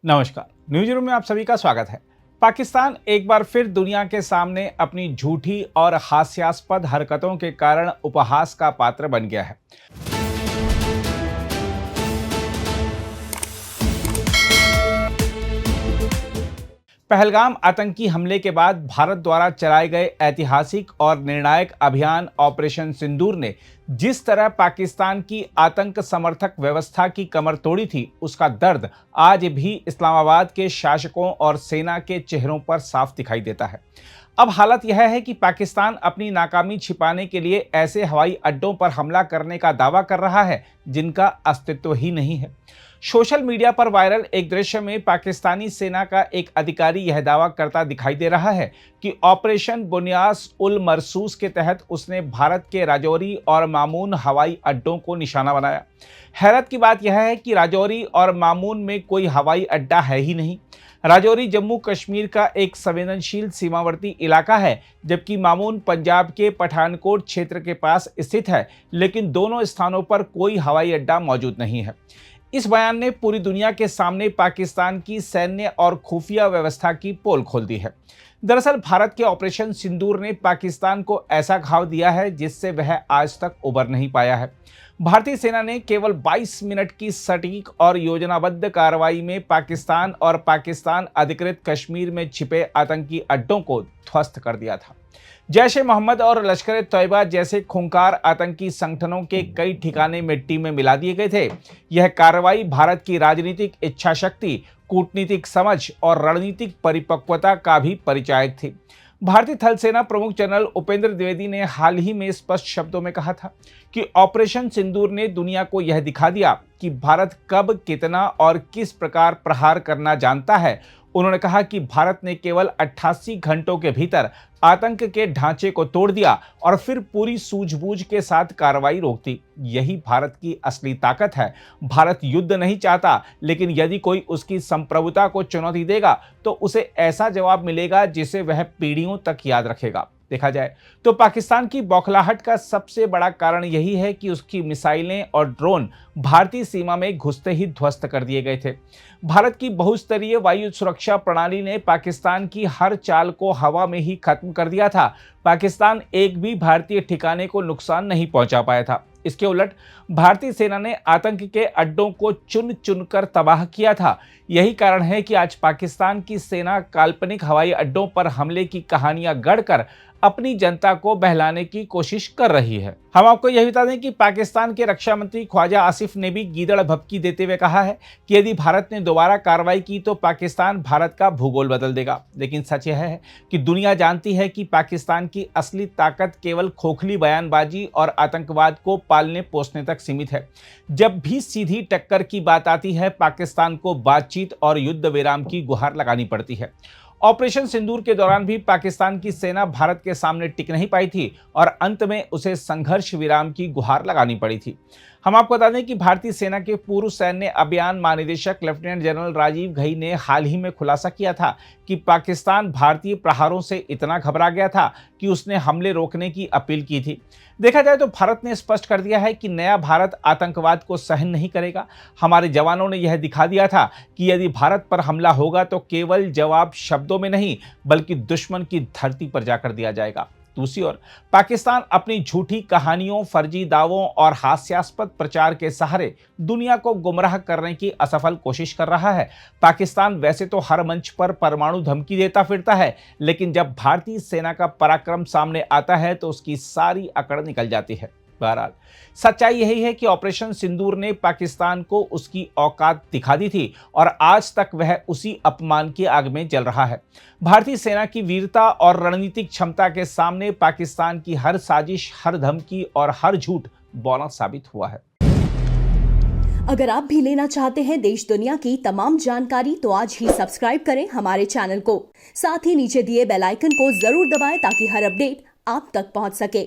नमस्कार, news room में आप सभी का स्वागत है। पाकिस्तान एक बार फिर दुनिया के सामने अपनी झूठी और हास्यास्पद हरकतों के कारण उपहास का पात्र बन गया है। पहलगाम आतंकी हमले के बाद भारत द्वारा चलाए गए ऐतिहासिक और निर्णायक अभियान ऑपरेशन सिंदूर ने जिस तरह पाकिस्तान की आतंक समर्थक व्यवस्था की कमर तोड़ी थी, उसका दर्द आज भी इस्लामाबाद के शासकों और सेना के चेहरों पर साफ दिखाई देता है। अब हालत यह है कि पाकिस्तान अपनी नाकामी छिपाने के लिए ऐसे हवाई अड्डों पर हमला करने का दावा कर रहा है जिनका अस्तित्व ही नहीं है। सोशल मीडिया पर वायरल एक दृश्य में पाकिस्तानी सेना का एक अधिकारी यह दावा करता दिखाई दे रहा है कि ऑपरेशन बुनियास उल मरसूस के तहत उसने भारत के राजौरी और मामून हवाई अड्डों को निशाना बनाया। हैरत की बात यह है कि राजौरी और मामून में कोई हवाई अड्डा है ही नहीं। राजौरी जम्मू कश्मीर का एक संवेदनशील सीमावर्ती इलाका है, जबकि मामून पंजाब के पठानकोट क्षेत्र के पास स्थित है, लेकिन दोनों स्थानों पर कोई हवाई अड्डा मौजूद नहीं है। इस बयान ने पूरी दुनिया के सामने पाकिस्तान की सैन्य और खुफिया व्यवस्था की पोल खोल दी है। दरअसल भारत के ऑपरेशन सिंदूर ने पाकिस्तान को ऐसा घाव दिया है जिससे वह आज तक उबर नहीं पाया है। भारतीय सेना ने केवल 22 मिनट की सटीक और योजनाबद्ध कार्रवाई में पाकिस्तान और पाकिस्तान अधिकृत कश्मीर में छिपे आतंकी अड्डों को ध्वस्त कर दिया था। जैश ए मोहम्मद और लश्कर ए तैयबा जैसे खूंखार आतंकी संगठनों के कई ठिकाने मिट्टी में मिला दिए गए थे। यह कार्रवाई भारत की राजनीतिक इच्छा शक्ति, कूटनीतिक समझ और रणनीतिक परिपक्वता का भी परिचायक थी। भारतीय थल सेना प्रमुख जनरल उपेंद्र द्विवेदी ने हाल ही में स्पष्ट शब्दों में कहा था कि ऑपरेशन सिंदूर ने दुनिया को यह दिखा दिया कि भारत कब, कितना और किस प्रकार प्रहार करना जानता है। उन्होंने कहा कि भारत ने केवल 88 घंटों के भीतर आतंक के ढांचे को तोड़ दिया और फिर पूरी सूझबूझ के साथ कार्रवाई रोक दी। यही भारत की असली ताकत है। भारत युद्ध नहीं चाहता, लेकिन यदि कोई उसकी संप्रभुता को चुनौती देगा तो उसे ऐसा जवाब मिलेगा जिसे वह पीढ़ियों तक याद रखेगा। देखा जाए तो पाकिस्तान की बौखलाहट का सबसे बड़ा कारण यही है कि उसकी मिसाइलें और ड्रोन भारतीय सीमा में घुसते ही ध्वस्त कर दिए गए थे। भारत की बहुस्तरीय वायु सुरक्षा प्रणाली ने पाकिस्तान की हर चाल को हवा में ही खत्म कर दिया था। पाकिस्तान एक भी भारतीय ठिकाने को नुकसान नहीं पहुंचा पाया था। इसके उलट भारतीय सेना ने आतंक के अड्डों को चुन चुनकर तबाह किया था। यही कारण है कि आज पाकिस्तान की सेना काल्पनिक हवाई अड्डों पर हमले की कहानियां गढ़कर अपनी जनता को बहलाने की कोशिश कर रही है। हम आपको यह बता दें कि पाकिस्तान के रक्षा मंत्री ख्वाजा आसिफ ने भी गीदड़ भभकी देते हुए कहा है कि यदि भारत ने दोबारा कार्रवाई की तो पाकिस्तान भारत का भूगोल बदल देगा। लेकिन सच यह है कि दुनिया जानती है कि पाकिस्तान की असली ताकत केवल खोखली बयानबाजी और आतंकवाद को पालने पोसने तक सीमित है। जब भी सीधी टक्कर की बात आती है, पाकिस्तान को बातचीत और युद्ध विराम की गुहार लगानी पड़ती है। ऑपरेशन सिंदूर के दौरान भी पाकिस्तान की सेना भारत के सामने टिक नहीं पाई थी और अंत में उसे संघर्ष विराम की गुहार लगानी पड़ी थी। हम आपको बता दें कि भारतीय सेना के पूर्व सैन्य अभियान महानिदेशक लेफ्टिनेंट जनरल राजीव घई ने हाल ही में खुलासा किया था कि पाकिस्तान भारतीय प्रहारों से इतना घबरा गया था कि उसने हमले रोकने की अपील की थी। देखा जाए तो भारत ने स्पष्ट कर दिया है कि नया भारत आतंकवाद को सहन नहीं करेगा। हमारे जवानों ने यह दिखा दिया था कि यदि भारत पर हमला होगा तो केवल जवाब शब्दों में नहीं, बल्कि दुश्मन की धरती पर जाकर दिया जाएगा। दूसरी ओर पाकिस्तान अपनी झूठी कहानियों, फर्जी दावों और हास्यास्पद प्रचार के सहारे दुनिया को गुमराह करने की असफल कोशिश कर रहा है। पाकिस्तान वैसे तो हर मंच पर परमाणु धमकी देता फिरता है, लेकिन जब भारतीय सेना का पराक्रम सामने आता है तो उसकी सारी अकड़ निकल जाती है। बहरहाल सच्चाई यही है कि ऑपरेशन सिंदूर ने पाकिस्तान को उसकी औकात दिखा दी थी और आज तक वह उसी अपमान की आग में जल रहा है। भारतीय सेना की वीरता और रणनीतिक क्षमता के सामने पाकिस्तान की हर साजिश, हर धमकी और हर झूठ बौना साबित हुआ है। अगर आप भी लेना चाहते हैं देश दुनिया की तमाम जानकारी तो आज ही सब्सक्राइब करें हमारे चैनल को। साथ ही नीचे दिए बेल आइकन को जरूर दबाएं ताकि हर अपडेट आप तक पहुंच सके।